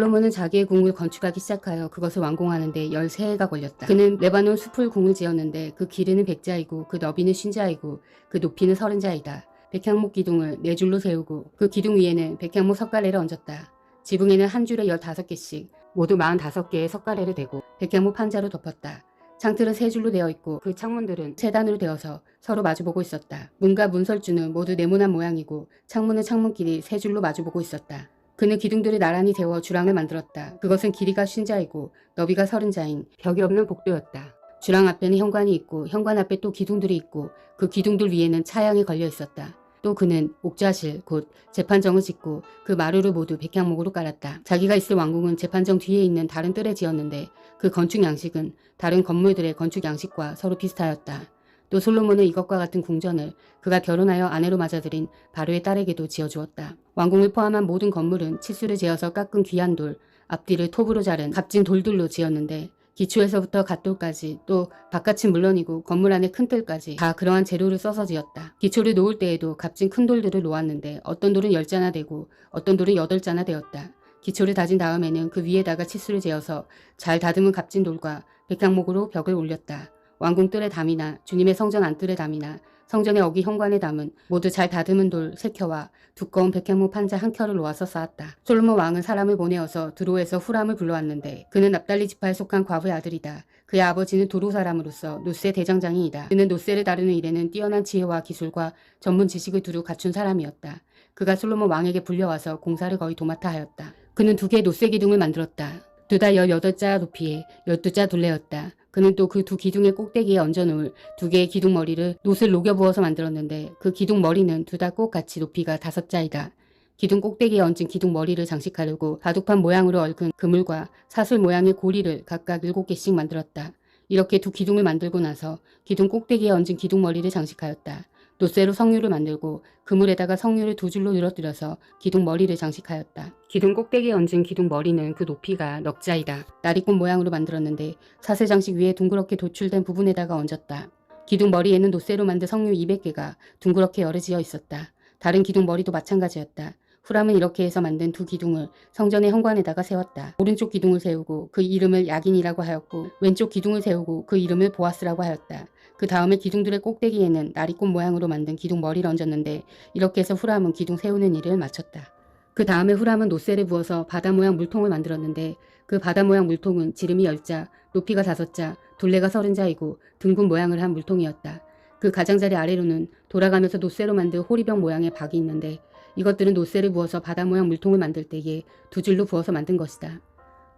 솔로몬은 자기의 궁을 건축하기 시작하여 그것을 완공하는 데 13해가 걸렸다. 그는 레바논 숲을 궁을 지었는데 그 길이는 100자이고 그 너비는 50자이고 그 높이는 30자이다. 백향목 기둥을 4줄로 세우고 그 기둥 위에는 백향목 석가래를 얹었다. 지붕에는 한 줄에 15개씩 모두 45개의 석가래를 대고 백향목 판자로 덮었다. 창틀은 3줄로 되어 있고 그 창문들은 3단으로 되어서 서로 마주보고 있었다. 문과 문설주는 모두 네모난 모양이고 창문은 창문끼리 3줄로 마주보고 있었다. 그는 기둥들을 나란히 세워 주랑을 만들었다. 그것은 길이가 50자이고 너비가 30자인 벽이 없는 복도였다. 주랑 앞에는 현관이 있고 현관 앞에 또 기둥들이 있고 그 기둥들 위에는 차양이 걸려 있었다. 또 그는 옥좌실 곧 재판정을 짓고 그 마루를 모두 백향목으로 깔았다. 자기가 있을 왕궁은 재판정 뒤에 있는 다른 뜰에 지었는데 그 건축 양식은 다른 건물들의 건축 양식과 서로 비슷하였다. 또 솔로몬은 이것과 같은 궁전을 그가 결혼하여 아내로 맞아들인 바로의 딸에게도 지어주었다. 왕궁을 포함한 모든 건물은 치수를 재어서 깎은 귀한 돌, 앞뒤를 톱으로 자른 값진 돌들로 지었는데 기초에서부터 갓돌까지 또 바깥은 물론이고 건물 안의 큰 뜰까지 다 그러한 재료를 써서 지었다. 기초를 놓을 때에도 값진 큰 돌들을 놓았는데 어떤 돌은 10자나 되고 어떤 돌은 8자나 되었다. 기초를 다진 다음에는 그 위에다가 치수를 재어서 잘 다듬은 값진 돌과 백향목으로 벽을 올렸다. 왕궁 뜰의 담이나 주님의 성전 안뜰의 담이나 성전의 어기 현관의 담은 모두 잘 다듬은 돌 3켜와 두꺼운 백향목 판자 1켜를 놓아서 쌓았다. 솔로몬 왕은 사람을 보내어서 드로에서 후람을 불러왔는데 그는 납달리 지파에 속한 과부의 아들이다. 그의 아버지는 도로 사람으로서 노세 대장장이이다. 그는 노세를 다루는 일에는 뛰어난 지혜와 기술과 전문 지식을 두루 갖춘 사람이었다. 그가 솔로몬 왕에게 불려와서 공사를 거의 도맡아 하였다. 그는 2개의 노세 기둥을 만들었다. 둘 다 18자 높이에 12자 둘레였다. 그는 또 그 2 기둥의 꼭대기에 얹어놓을 2개의 기둥 머리를 놋을 녹여 부어서 만들었는데 그 기둥 머리는 둘 다 꼭 같이 높이가 5자이다. 기둥 꼭대기에 얹은 기둥 머리를 장식하려고 바둑판 모양으로 얽은 그물과 사슬 모양의 고리를 각각 7개씩 만들었다. 이렇게 2 기둥을 만들고 나서 기둥 꼭대기에 얹은 기둥 머리를 장식하였다. 놋쇠로 성류를 만들고 그물에다가 성류를 2줄로 늘어뜨려서 기둥 머리를 장식하였다. 기둥 꼭대기에 얹은 기둥 머리는 그 높이가 넉자이다. 나리꽃 모양으로 만들었는데 사슬 장식 위에 둥그렇게 도출된 부분에다가 얹었다. 기둥 머리에는 놋쇠로 만든 성류 200개가 둥그렇게 열어지어 있었다. 다른 기둥 머리도 마찬가지였다. 후람은 이렇게 해서 만든 2 기둥을 성전의 현관에다가 세웠다. 오른쪽 기둥을 세우고 그 이름을 야긴이라고 하였고 왼쪽 기둥을 세우고 그 이름을 보아스라고 하였다. 그 다음에 기둥들의 꼭대기에는 나리꽃 모양으로 만든 기둥 머리를 얹었는데 이렇게 해서 후람은 기둥 세우는 일을 마쳤다. 그 다음에 후람은 놋쇠를 부어서 바다 모양 물통을 만들었는데 그 바다 모양 물통은 지름이 10자, 높이가 5자, 둘레가 30자이고 둥근 모양을 한 물통이었다. 그 가장자리 아래로는 돌아가면서 놋쇠로 만든 호리병 모양의 박이 있는데 이것들은 놋쇠를 부어서 바다 모양 물통을 만들 때에 2줄로 부어서 만든 것이다.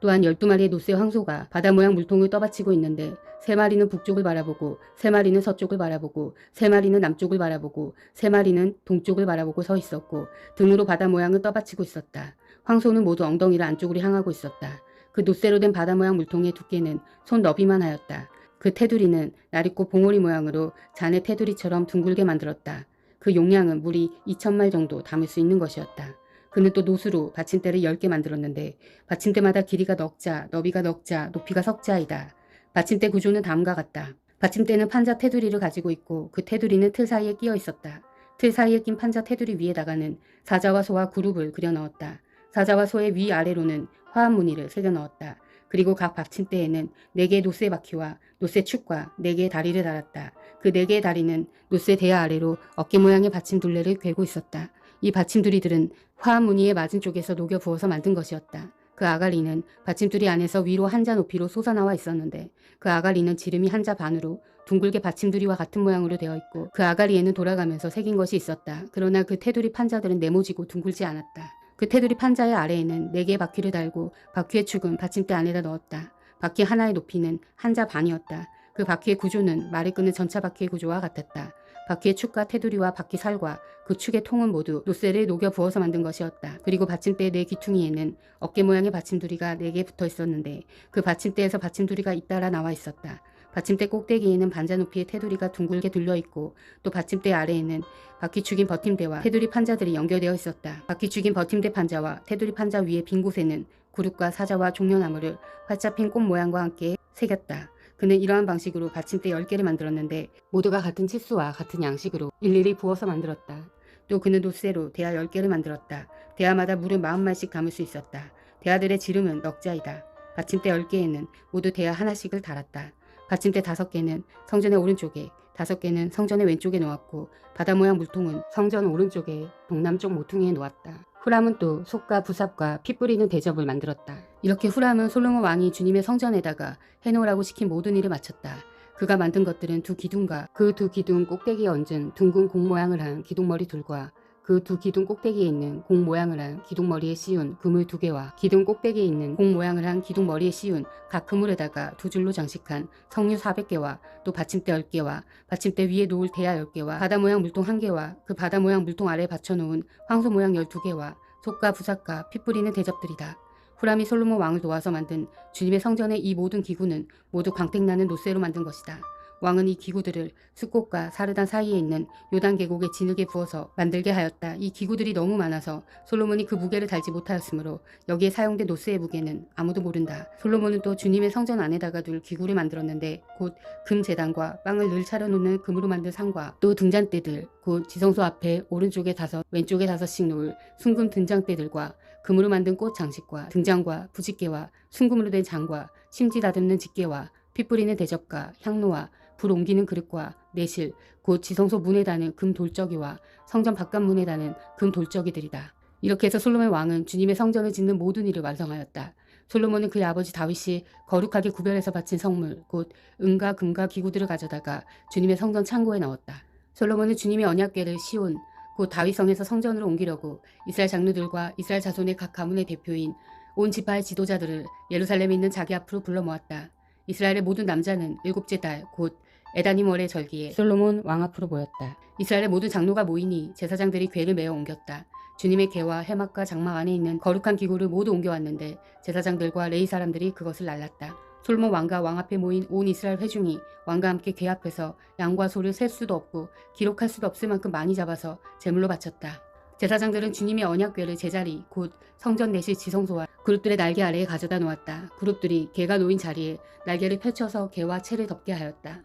또한 12마리의 놋쇠 황소가 바다 모양 물통을 떠받치고 있는데 3마리는 북쪽을 바라보고 3마리는 서쪽을 바라보고 3마리는 남쪽을 바라보고 3마리는 동쪽을 바라보고 서 있었고 등으로 바다 모양을 떠받치고 있었다. 황소는 모두 엉덩이를 안쪽으로 향하고 있었다. 그 놋쇠로 된 바다 모양 물통의 두께는 손 너비만 하였다. 그 테두리는 나리꽃 봉오리 모양으로 잔의 테두리처럼 둥글게 만들었다. 그 용량은 물이 2000말 정도 담을 수 있는 것이었다. 그는 또 놋으로 받침대를 10개 만들었는데 받침대마다 길이가 넉자, 너비가 넉자, 높이가 석자이다. 받침대 구조는 다음과 같다. 받침대는 판자 테두리를 가지고 있고 그 테두리는 틀 사이에 끼어 있었다. 틀 사이에 낀 판자 테두리 위에다가는 사자와 소와 그룹을 그려 넣었다. 사자와 소의 위아래로는 화합 무늬를 새겨 넣었다. 그리고 각 받침대에는 4개의 놋쇠 바퀴와 놋쇠 축과 4개의 다리를 달았다. 그 4개의 다리는 놋쇠 대야 아래로 어깨 모양의 받침 둘레를 꿰고 있었다. 이 받침두리들은 화합 무늬의 맞은 쪽에서 녹여 부어서 만든 것이었다. 그 아갈리는 받침두리 안에서 위로 1자 높이로 솟아나와 있었는데 그 아갈리는 지름이 1자 반으로 둥글게 받침두리와 같은 모양으로 되어 있고 그 아갈리에는 돌아가면서 새긴 것이 있었다. 그러나 그 테두리 판자들은 네모지고 둥글지 않았다. 그 테두리 판자의 아래에는 4개의 바퀴를 달고 바퀴의 축은 받침대 안에다 넣었다. 바퀴 하나의 높이는 1자 반이었다. 그 바퀴의 구조는 말을 끄는 전차 바퀴의 구조와 같았다. 바퀴의 축과 테두리와 바퀴 살과 그 축의 통은 모두 놋쇠를 녹여 부어서 만든 것이었다. 그리고 받침대의 4 귀퉁이에는 어깨 모양의 받침두리가 4개 붙어 있었는데 그 받침대에서 받침두리가 잇따라 나와 있었다. 받침대 꼭대기에는 반자 높이의 테두리가 둥글게 둘려있고 또 받침대 아래에는 바퀴축인 버팀대와 테두리 판자들이 연결되어 있었다. 바퀴축인 버팀대 판자와 테두리 판자 위의 빈 곳에는 구름과 사자와 종려나무를 활짝 핀 꽃 모양과 함께 새겼다. 그는 이러한 방식으로 받침대 10개를 만들었는데 모두가 같은 치수와 같은 양식으로 일일이 부어서 만들었다. 또 그는 놋쇠로 대야 10개를 만들었다. 대야마다 물을 40말씩 담을 수 있었다. 대야들의 지름은 넉 자이다. 받침대 10개에는 모두 대야 하나씩을 달았다. 받침대 5개는 성전의 오른쪽에, 5개는 성전의 왼쪽에 놓았고 바다 모양 물통은 성전 오른쪽에 동남쪽 모퉁이에 놓았다. 후람은 또 솥과 부삽과 피 뿌리는 대접을 만들었다. 이렇게 후람은 솔로몬 왕이 주님의 성전에다가 해놓으라고 시킨 모든 일을 마쳤다. 그가 만든 것들은 두 기둥과 그 두 기둥 꼭대기에 얹은 둥근 공 모양을 한 기둥머리 둘과 그 두 기둥 꼭대기에 있는 공 모양을 한 기둥머리에 씌운 그물 2개와 기둥 꼭대기에 있는 공 모양을 한 기둥머리에 씌운 각 그물에다가 두 줄로 장식한 석류 400개와 또 받침대 10개와 받침대 위에 놓을 대야 10개와 바다 모양 물통 1개와 그 바다 모양 물통 아래에 받쳐놓은 황소 모양 12개와 솥과 부삭과 피 뿌리는 대접들이다. 후람이 솔로몬 왕을 도와서 만든 주님의 성전의 이 모든 기구는 모두 광택나는 노쇠로 만든 것이다. 왕은 이 기구들을 숫꽃과 사르단 사이에 있는 요단 계곡에 진흙에 부어서 만들게 하였다. 이 기구들이 너무 많아서 솔로몬이 그 무게를 달지 못하였으므로 여기에 사용된 노스의 무게는 아무도 모른다. 솔로몬은 또 주님의 성전 안에다가 둘 기구를 만들었는데 곧 금제단과 빵을 늘 차려놓는 금으로 만든 상과 또 등잔대들 곧 지성소 앞에 오른쪽에 5 왼쪽에 5씩 놓을 순금 등장대들과 금으로 만든 꽃 장식과 등장과 부집개와 순금으로 된 장과 심지 다듬는 집게와 피 뿌리는 대접과 향로와 불 옮기는 그릇과 내실 곧 지성소 문에 다는 금 돌적이와 성전 바깥문에 다는 금 돌적이들이다. 이렇게 해서 솔로몬 왕은 주님의 성전을 짓는 모든 일을 완성하였다. 솔로몬은 그의 아버지 다윗이 거룩하게 구별해서 바친 성물 곧 은과 금과 기구들을 가져다가 주님의 성전 창고에 넣었다. 솔로몬은 주님의 언약궤를 시온 곧 다윗성에서 성전으로 옮기려고 이스라엘 장로들과 이스라엘 자손의 각 가문의 대표인 온 지파의 지도자들을 예루살렘에 있는 자기 앞으로 불러 모았다. 이스라엘의 모든 남자는 7째 달 곧 에다님월의 절기에 솔로몬 왕 앞으로 모였다. 이스라엘의 모든 장로가 모이니 제사장들이 궤를 메어 옮겼다. 주님의 궤와 해막과 장막 안에 있는 거룩한 기구를 모두 옮겨왔는데 제사장들과 레위 사람들이 그것을 날랐다. 솔로몬 왕과 왕 앞에 모인 온 이스라엘 회중이 왕과 함께 궤 앞에서 양과 소를 셀 수도 없고 기록할 수도 없을 만큼 많이 잡아서 제물로 바쳤다. 제사장들은 주님의 언약궤를 제자리 곧 성전 내실 지성소와 그룹들의 날개 아래에 가져다 놓았다. 그룹들이 궤가 놓인 자리에 날개를 펼쳐서 궤와 채를 덮게 하였다.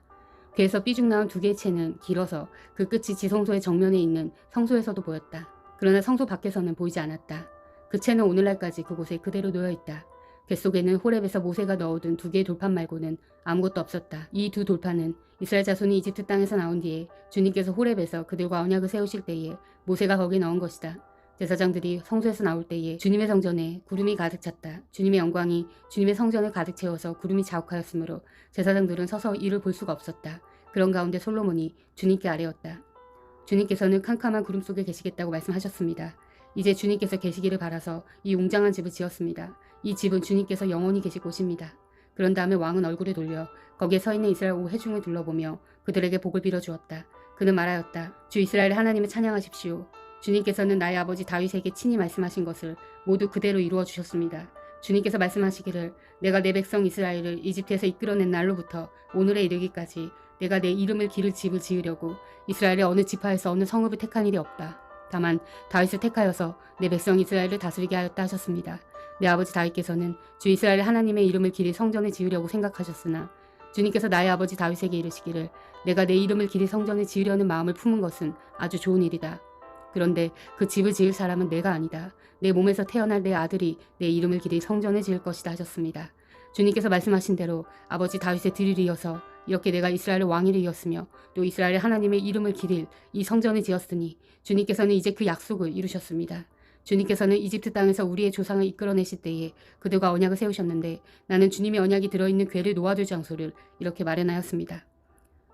궤에서 삐죽 나온 2개의 채는 길어서 그 끝이 지성소의 정면에 있는 성소에서도 보였다. 그러나 성소 밖에서는 보이지 않았다. 그 채는 오늘날까지 그곳에 그대로 놓여있다. 궤 속에는 호렙에서 모세가 넣어둔 2개의 돌판 말고는 아무것도 없었다. 이 2 돌판은 이스라엘 자손이 이집트 땅에서 나온 뒤에 주님께서 호렙에서 그들과 언약을 세우실 때에 모세가 거기에 넣은 것이다. 제사장들이 성소에서 나올 때에 주님의 성전에 구름이 가득 찼다. 주님의 영광이 주님의 성전을 가득 채워서 구름이 자욱하였으므로 제사장들은 서서 이를 볼 수가 없었다. 그런 가운데 솔로몬이 주님께 아뢰었다. 주님께서는 캄캄한 구름 속에 계시겠다고 말씀하셨습니다. 이제 주님께서 계시기를 바라서 이 웅장한 집을 지었습니다. 이 집은 주님께서 영원히 계실 곳입니다. 그런 다음에 왕은 얼굴을 돌려 거기에 서 있는 이스라엘 온 회중을 둘러보며 그들에게 복을 빌어 주었다. 그는 말하였다. 주 이스라엘 하나님을 찬양하십시오. 주님께서는 나의 아버지 다윗에게 친히 말씀하신 것을 모두 그대로 이루어 주셨습니다. 주님께서 말씀하시기를 내가 내 백성 이스라엘을 이집트에서 이끌어낸 날로부터 오늘에 이르기까지 내가 내 이름을 기를 집을 지으려고 이스라엘의 어느 지파에서 어느 성읍을 택한 일이 없다. 다만 다윗을 택하여서 내 백성 이스라엘을 다스리게 하였다 하셨습니다. 내 아버지 다윗께서는 주 이스라엘 하나님의 이름을 기릴 성전을 지으려고 생각하셨으나 주님께서 나의 아버지 다윗에게 이르시기를 내가 내 이름을 기릴 성전을 지으려는 마음을 품은 것은 아주 좋은 일이다. 그런데 그 집을 지을 사람은 내가 아니다. 내 몸에서 태어날 내 아들이 내 이름을 기릴 성전을 지을 것이다 하셨습니다. 주님께서 말씀하신 대로 아버지 다윗의 뒤를 이어서 이렇게 내가 이스라엘의 왕위를 이었으며 또 이스라엘의 하나님의 이름을 기릴 이 성전을 지었으니 주님께서는 이제 그 약속을 이루셨습니다. 주님께서는 이집트 땅에서 우리의 조상을 이끌어내실 때에 그들과 언약을 세우셨는데 나는 주님의 언약이 들어있는 궤를 놓아둘 장소를 이렇게 마련하였습니다.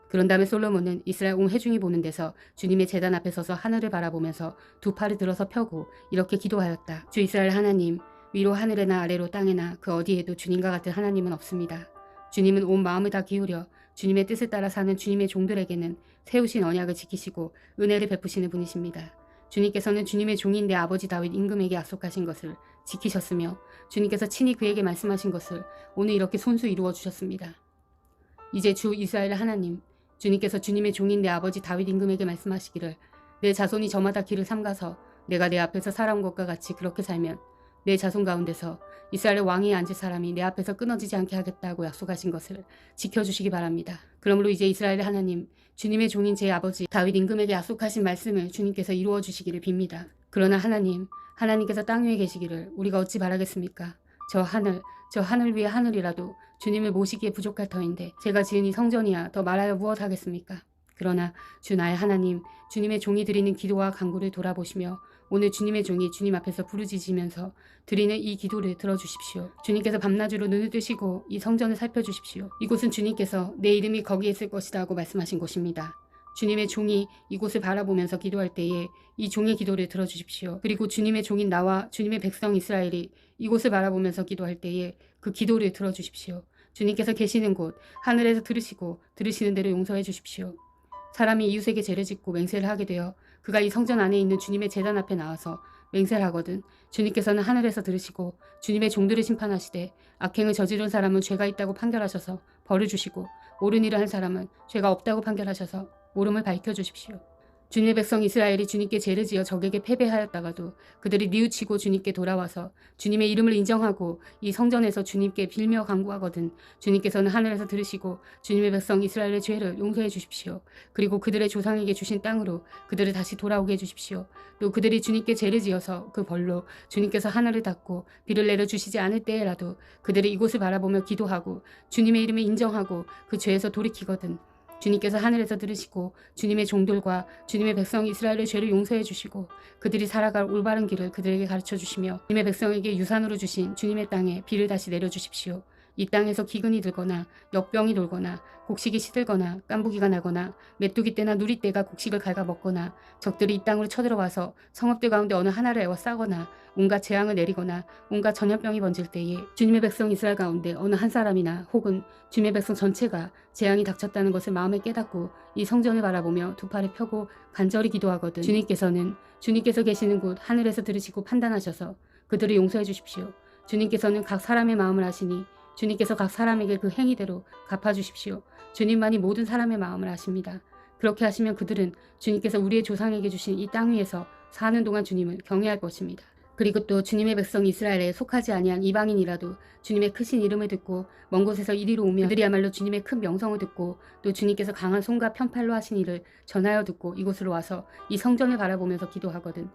그런 다음에 솔로몬은 이스라엘 온 회중이 보는 데서 주님의 제단 앞에 서서 하늘을 바라보면서 2 팔을 들어서 펴고 이렇게 기도하였다. 주 이스라엘 하나님, 위로 하늘에나 아래로 땅에나 그 어디에도 주님과 같은 하나님은 없습니다. 주님은 온 마음을 다 기울여 주님의 뜻을 따라 사는 주님의 종들에게는 세우신 언약을 지키시고 은혜를 베푸시는 분이십니다. 주님께서는 주님의 종인 내 아버지 다윗 임금에게 약속하신 것을 지키셨으며 주님께서 친히 그에게 말씀하신 것을 오늘 이렇게 손수 이루어 주셨습니다. 이제 주 이스라엘 하나님, 주님께서 주님의 종인 내 아버지 다윗 임금에게 말씀하시기를 내 자손이 저마다 길을 삼가서 내가 내 앞에서 살아온 것과 같이 그렇게 살면 내 자손 가운데서 이스라엘의 왕위에 앉을 사람이 내 앞에서 끊어지지 않게 하겠다고 약속하신 것을 지켜주시기 바랍니다. 그러므로 이제 이스라엘의 하나님, 주님의 종인 제 아버지 다윗 임금에게 약속하신 말씀을 주님께서 이루어 주시기를 빕니다. 그러나 하나님께서 땅 위에 계시기를 우리가 어찌 바라겠습니까? 저 하늘 위의 하늘이라도 주님을 모시기에 부족할 터인데 제가 지은 이 성전이야 더 말하여 무엇하겠습니까? 그러나 주 나의 하나님, 주님의 종이 드리는 기도와 간구를 돌아보시며 오늘 주님의 종이 주님 앞에서 부르짖으면서 드리는 이 기도를 들어주십시오. 주님께서 밤낮으로 눈을 뜨시고 이 성전을 살펴주십시오. 이곳은 주님께서 내 이름이 거기에 있을 것이다 하고 말씀하신 곳입니다. 주님의 종이 이곳을 바라보면서 기도할 때에 이 종의 기도를 들어주십시오. 그리고 주님의 종인 나와 주님의 백성 이스라엘이 이곳을 바라보면서 기도할 때에 그 기도를 들어주십시오. 주님께서 계시는 곳 하늘에서 들으시고 들으시는 대로 용서해 주십시오. 사람이 이웃에게 죄를 짓고 맹세를 하게 되어 그가 이 성전 안에 있는 주님의 제단 앞에 나와서 맹세를 하거든 주님께서는 하늘에서 들으시고 주님의 종들을 심판하시되 악행을 저지른 사람은 죄가 있다고 판결하셔서 벌을 주시고 옳은 일을 한 사람은 죄가 없다고 판결하셔서 옳음을 밝혀주십시오. 주님의 백성 이스라엘이 주님께 죄를 지어 적에게 패배하였다가도 그들이 뉘우치고 주님께 돌아와서 주님의 이름을 인정하고 이 성전에서 주님께 빌며 간구하거든 주님께서는 하늘에서 들으시고 주님의 백성 이스라엘의 죄를 용서해 주십시오. 그리고 그들의 조상에게 주신 땅으로 그들을 다시 돌아오게 해주십시오. 또 그들이 주님께 죄를 지어서 그 벌로 주님께서 하늘을 닫고 비를 내려주시지 않을 때에라도 그들이 이곳을 바라보며 기도하고 주님의 이름을 인정하고 그 죄에서 돌이키거든 주님께서 하늘에서 들으시고 주님의 종들과 주님의 백성 이스라엘의 죄를 용서해 주시고 그들이 살아갈 올바른 길을 그들에게 가르쳐 주시며 주님의 백성에게 유산으로 주신 주님의 땅에 비를 다시 내려주십시오. 이 땅에서 기근이 들거나 역병이 돌거나 곡식이 시들거나 깐부기가 나거나 메뚜기 떼나 누리 떼가 곡식을 갉아먹거나 적들이 이 땅으로 쳐들어와서 성읍들 가운데 어느 하나를 에워싸거나 온갖 재앙을 내리거나 온갖 전염병이 번질 때에 주님의 백성 이스라엘 가운데 어느 한 사람이나 혹은 주님의 백성 전체가 재앙이 닥쳤다는 것을 마음에 깨닫고 이 성전을 바라보며 두 팔을 펴고 간절히 기도하거든 주님께서 계시는 곳 하늘에서 들으시고 판단하셔서 그들을 용서해 주십시오. 주님께서는 각 사람의 마음을 아시니 주님께서 각 사람에게 그 행위대로 갚아주십시오. 주님만이 모든 사람의 마음을 아십니다. 그렇게 하시면 그들은 주님께서 우리의 조상에게 주신 이 땅 위에서 사는 동안 주님을 경외할 것입니다. 그리고 또 주님의 백성 이스라엘에 속하지 아니한 이방인이라도 주님의 크신 이름을 듣고 먼 곳에서 이리로 오면 그들이야말로 주님의 큰 명성을 듣고 또 주님께서 강한 손과 편팔로 하신 일을 전하여 듣고 이곳으로 와서 이 성전을 바라보면서 기도하거든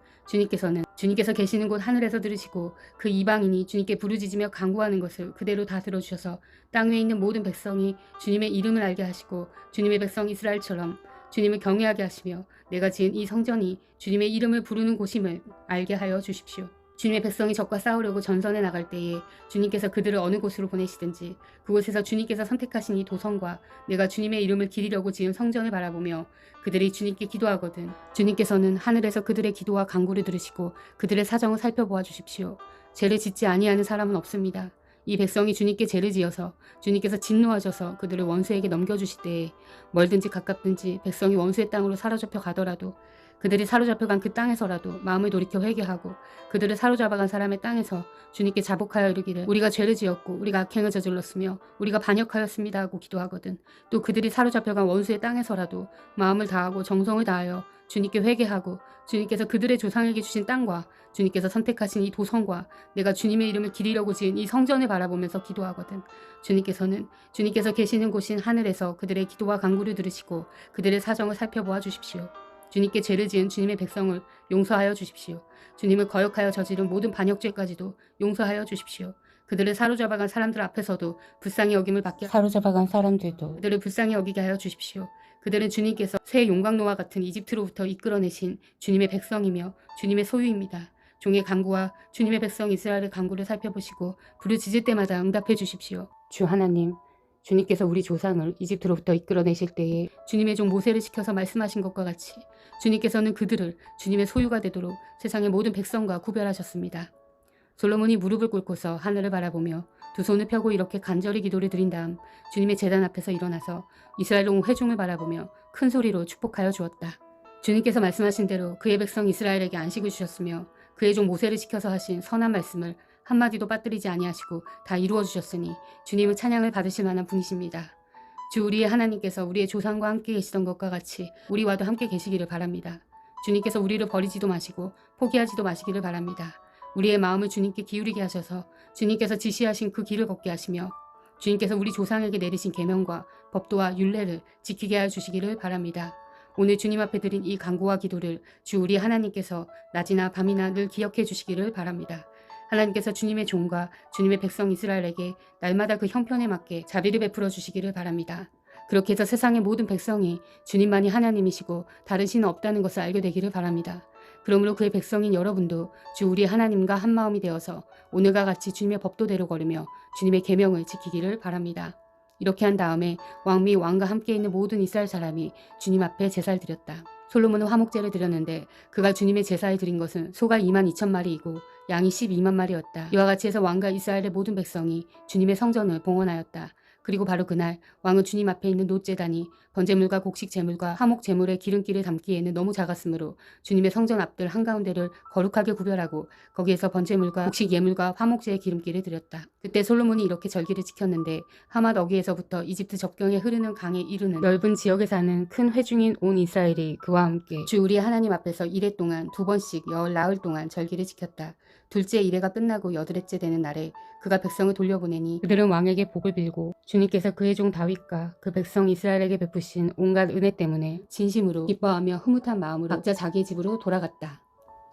주님께서 계시는 곳 하늘에서 들으시고 그 이방인이 주님께 부르짖으며 간구하는 것을 그대로 다 들어주셔서 땅 위에 있는 모든 백성이 주님의 이름을 알게 하시고 주님의 백성 이스라엘처럼 주님을 경외하게 하시며 내가 지은 이 성전이 주님의 이름을 부르는 곳임을 알게 하여 주십시오. 주님의 백성이 적과 싸우려고 전선에 나갈 때에 주님께서 그들을 어느 곳으로 보내시든지 그곳에서 주님께서 선택하신 이 도성과 내가 주님의 이름을 기리려고 지은 성전을 바라보며 그들이 주님께 기도하거든 주님께서는 하늘에서 그들의 기도와 간구를 들으시고 그들의 사정을 살펴보아 주십시오. 죄를 짓지 아니하는 사람은 없습니다. 이 백성이 주님께 죄를 지어서 주님께서 진노하셔서 그들을 원수에게 넘겨주실 때에 멀든지 가깝든지 백성이 원수의 땅으로 사로잡혀 가더라도 그들이 사로잡혀간 그 땅에서라도 마음을 돌이켜 회개하고 그들을 사로잡아간 사람의 땅에서 주님께 자복하여 이르기를 우리가 죄를 지었고 우리가 악행을 저질렀으며 우리가 반역하였습니다 하고 기도하거든 또 그들이 사로잡혀간 원수의 땅에서라도 마음을 다하고 정성을 다하여 주님께 회개하고 주님께서 그들의 조상에게 주신 땅과 주님께서 선택하신 이 도성과 내가 주님의 이름을 기리려고 지은 이 성전을 바라보면서 기도하거든 주님께서 계시는 곳인 하늘에서 그들의 기도와 간구를 들으시고 그들의 사정을 살펴보아 주십시오. 주님께 죄를 지은 주님의 백성을 용서하여 주십시오. 주님을 거역하여 저지른 모든 반역죄까지도 용서하여 주십시오. 그들을 사로잡아간 사람들 앞에서도 불쌍히 여김을 받게 사로잡아간 사람들도 그들을 불쌍히 여기게 하여 주십시오. 그들은 주님께서 새 용광로와 같은 이집트로부터 이끌어내신 주님의 백성이며 주님의 소유입니다. 종의 간구와 주님의 백성 이스라엘의 간구를 살펴보시고 부르짖을 때마다 응답해 주십시오. 주 하나님, 주님께서 우리 조상을 이집트로부터 이끌어내실 때에 주님의 종 모세를 시켜서 말씀하신 것과 같이 주님께서는 그들을 주님의 소유가 되도록 세상의 모든 백성과 구별하셨습니다. 솔로몬이 무릎을 꿇고서 하늘을 바라보며 두 손을 펴고 이렇게 간절히 기도를 드린 다음 주님의 제단 앞에서 일어나서 이스라엘 온 회중을 바라보며 큰 소리로 축복하여 주었다. 주님께서 말씀하신 대로 그의 백성 이스라엘에게 안식을 주셨으며 그의 종 모세를 시켜서 하신 선한 말씀을 한마디도 빠뜨리지 아니하시고 다 이루어 주셨으니 주님은 찬양을 받으실 만한 분이십니다. 주 우리의 하나님께서 우리의 조상과 함께 계시던 것과 같이 우리와도 함께 계시기를 바랍니다. 주님께서 우리를 버리지도 마시고 포기하지도 마시기를 바랍니다. 우리의 마음을 주님께 기울이게 하셔서 주님께서 지시하신 그 길을 걷게 하시며 주님께서 우리 조상에게 내리신 계명과 법도와 율례를 지키게 하여 주시기를 바랍니다. 오늘 주님 앞에 드린 이 간구와 기도를 주 우리 하나님께서 낮이나 밤이나 늘 기억해 주시기를 바랍니다. 하나님께서 주님의 종과 주님의 백성 이스라엘에게 날마다 그 형편에 맞게 자비를 베풀어 주시기를 바랍니다. 그렇게 해서 세상의 모든 백성이 주님만이 하나님이시고 다른 신은 없다는 것을 알게 되기를 바랍니다. 그러므로 그의 백성인 여러분도 주 우리 하나님과 한 마음이 되어서 오늘과 같이 주님의 법도대로 걸으며 주님의 계명을 지키기를 바랍니다. 이렇게 한 다음에 왕미 왕과 함께 있는 모든 이스라엘 사람이 주님 앞에 제사를 드렸다. 솔로몬은 화목제를 드렸는데 그가 주님의 제사에 드린 것은 소가 2만 2천 마리이고 양이 12만 마리였다. 이와 같이 해서 왕과 이스라엘의 모든 백성이 주님의 성전을 봉헌하였다. 그리고 바로 그날 왕은 주님 앞에 있는 놋제단이 번제물과 곡식 제물과 화목 제물의 기름기를 담기에는 너무 작았으므로 주님의 성전 앞들 한가운데를 거룩하게 구별하고 거기에서 번제물과 곡식 예물과 화목제의 기름기를 드렸다. 그때 솔로몬이 이렇게 절기를 지켰는데 하맛 어기에서부터 이집트 접경에 흐르는 강에 이르는 넓은 지역에 사는 큰 회중인 온 이스라엘이 그와 함께 주 우리 하나님 앞에서 이레 동안 2번씩 나흘 동안 절기를 지켰다. 둘째 이레가 끝나고 여드렛째 되는 날에 그가 백성을 돌려보내니 그들은 왕에게 복을 빌고 주님께서 그의 종 다윗과 그 백성 이스라엘에게 베푸신 온갖 은혜 때문에 진심으로 기뻐하며 흐뭇한 마음으로 각자 자기의 집으로 돌아갔다.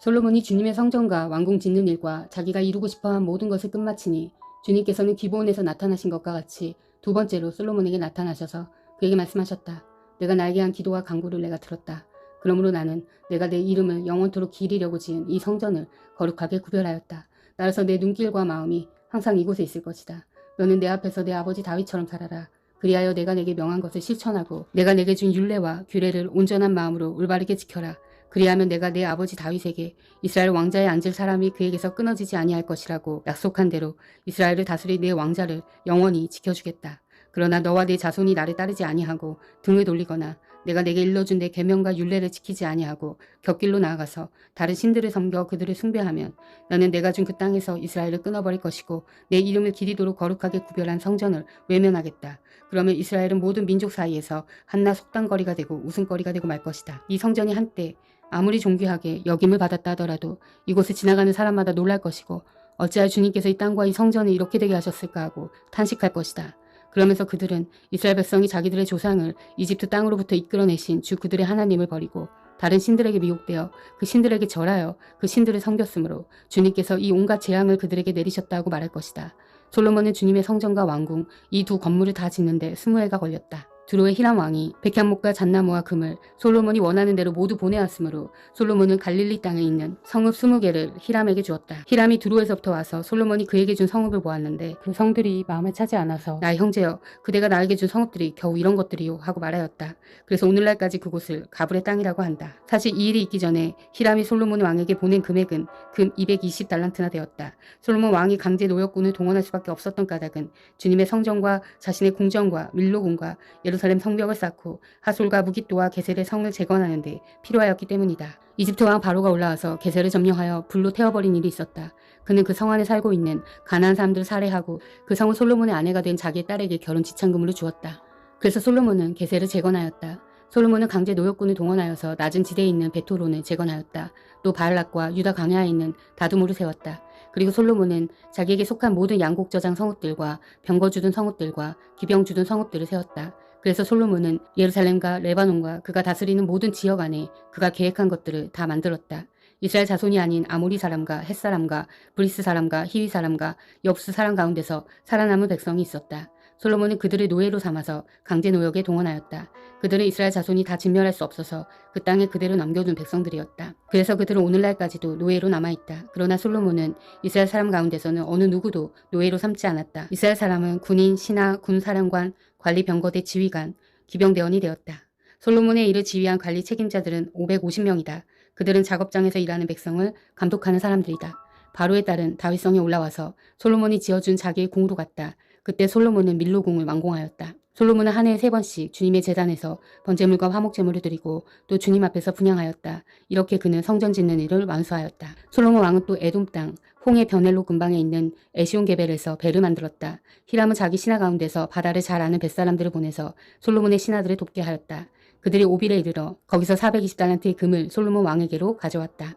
솔로몬이 주님의 성전과 왕궁 짓는 일과 자기가 이루고 싶어한 모든 것을 끝마치니 주님께서는 기브온에서 나타나신 것과 같이 두 번째로 솔로몬에게 나타나셔서 그에게 말씀하셨다. 내가 나에게 한 기도와 간구를 내가 들었다. 그러므로 나는 내가 내 이름을 영원토록 기리려고 지은 이 성전을 거룩하게 구별하였다. 따라서 내 눈길과 마음이 항상 이곳에 있을 것이다. 너는 내 앞에서 내 아버지 다윗처럼 살아라. 그리하여 내가 내게 명한 것을 실천하고 내가 내게 준 율례와 규례를 온전한 마음으로 올바르게 지켜라. 그리하면 내가 내 아버지 다윗에게 이스라엘 왕자에 앉을 사람이 그에게서 끊어지지 아니할 것이라고 약속한 대로 이스라엘을 다스릴 내 왕자를 영원히 지켜주겠다. 그러나 너와 네 자손이 나를 따르지 아니하고 등을 돌리거나 내가 내게 일러준 내 계명과 율례를 지키지 아니하고 곁길로 나아가서 다른 신들을 섬겨 그들을 숭배하면 나는 내가 준 그 땅에서 이스라엘을 끊어버릴 것이고 내 이름을 기리도록 거룩하게 구별한 성전을 외면하겠다. 그러면 이스라엘은 모든 민족 사이에서 한낱 속단거리가 되고 웃음거리가 되고 말 것이다. 이 성전이 한때 아무리 존귀하게 여김을 받았다 하더라도 이곳을 지나가는 사람마다 놀랄 것이고 어찌하여 주님께서 이 땅과 이 성전을 이렇게 되게 하셨을까 하고 탄식할 것이다. 그러면서 그들은 이스라엘 백성이 자기들의 조상을 이집트 땅으로부터 이끌어내신 주 그들의 하나님을 버리고 다른 신들에게 미혹되어 그 신들에게 절하여 그 신들을 섬겼으므로 주님께서 이 온갖 재앙을 그들에게 내리셨다고 말할 것이다. 솔로몬은 주님의 성전과 왕궁 이 두 건물을 다 짓는데 20해가 걸렸다. 두로의 히람 왕이 백향목과 잣나무와 금을 솔로몬이 원하는 대로 모두 보내왔으므로 솔로몬은 갈릴리 땅에 있는 성읍 20개를 히람에게 주었다. 히람이 두로에서부터 와서 솔로몬이 그에게 준 성읍을 보았는데 그 성들이 마음에 차지 않아서 나 형제여 그대가 나에게 준 성읍들이 겨우 이런 것들이요 하고 말하였다. 그래서 오늘날까지 그곳을 가불의 땅이라고 한다. 사실 이 일이 있기 전에 히람이 솔로몬 왕에게 보낸 금액은 금 220달란트나 되었다. 솔로몬 왕이 강제 노역군을 동원할 수밖에 없었던 까닭은 주님의 성전과 자신의 궁전과 밀로궁과 예루살렘 성벽을 쌓고 하솔과 무깃도와 게셀의 성을 재건하는 데 필요하였기 때문이다. 이집트 왕 바로가 올라와서 게셀을 점령하여 불로 태워버린 일이 있었다. 그는 그 성 안에 살고 있는 가나안 사람들을 살해하고 그 성을 솔로몬의 아내가 된 자기의 딸에게 결혼 지참금으로 주었다. 그래서 솔로몬은 게셀을 재건하였다. 솔로몬은 강제 노역군을 동원하여서 낮은 지대에 있는 베토론을 재건하였다. 또 바알락과 유다 광야에 있는 다두모를 세웠다. 그리고 솔로몬은 자기에게 속한 모든 양곡 저장 성읍들과 병거 주둔 성읍들과 기병 주둔 성읍들을 세웠다. 그래서 솔로몬은 예루살렘과 레바논과 그가 다스리는 모든 지역 안에 그가 계획한 것들을 다 만들었다. 이스라엘 자손이 아닌 아모리 사람과 헷 사람과 브리스 사람과 히위 사람과 엽스 사람 가운데서 살아남은 백성이 있었다. 솔로몬은 그들을 노예로 삼아서 강제 노역에 동원하였다. 그들은 이스라엘 자손이 다 진멸할 수 없어서 그 땅에 그대로 남겨둔 백성들이었다. 그래서 그들은 오늘날까지도 노예로 남아있다. 그러나 솔로몬은 이스라엘 사람 가운데서는 어느 누구도 노예로 삼지 않았다. 이스라엘 사람은 군인, 신하, 군사령관, 관리 병거대 지휘관, 기병대원이 되었다. 솔로몬의 일을 지휘한 관리 책임자들은 550명이다. 그들은 작업장에서 일하는 백성을 감독하는 사람들이다. 바로의 딸은 다윗성에 올라와서 솔로몬이 지어준 자기의 궁으로 갔다. 그때 솔로몬은 밀로궁을 완공하였다. 솔로몬은 한 해에 3번씩 주님의 제단에서 번제물과 화목제물을 드리고 또 주님 앞에서 분향하였다. 이렇게 그는 성전 짓는 일을 완수하였다. 솔로몬 왕은 또 에돔 땅 홍해 베넬로 근방에 있는 에시온 게벨에서 배를 만들었다. 히람은 자기 신하 가운데서 바다를 잘 아는 뱃사람들을 보내서 솔로몬의 신하들을 돕게 하였다. 그들이 오빌에 이르러 거기서 420달란트의 금을 솔로몬 왕에게로 가져왔다.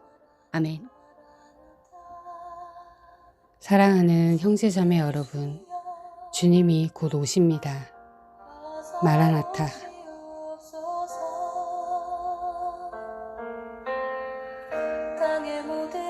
아멘. 사랑하는 형제자매 여러분, 주님이 곧 오십니다. 마라나타. 세상의 모든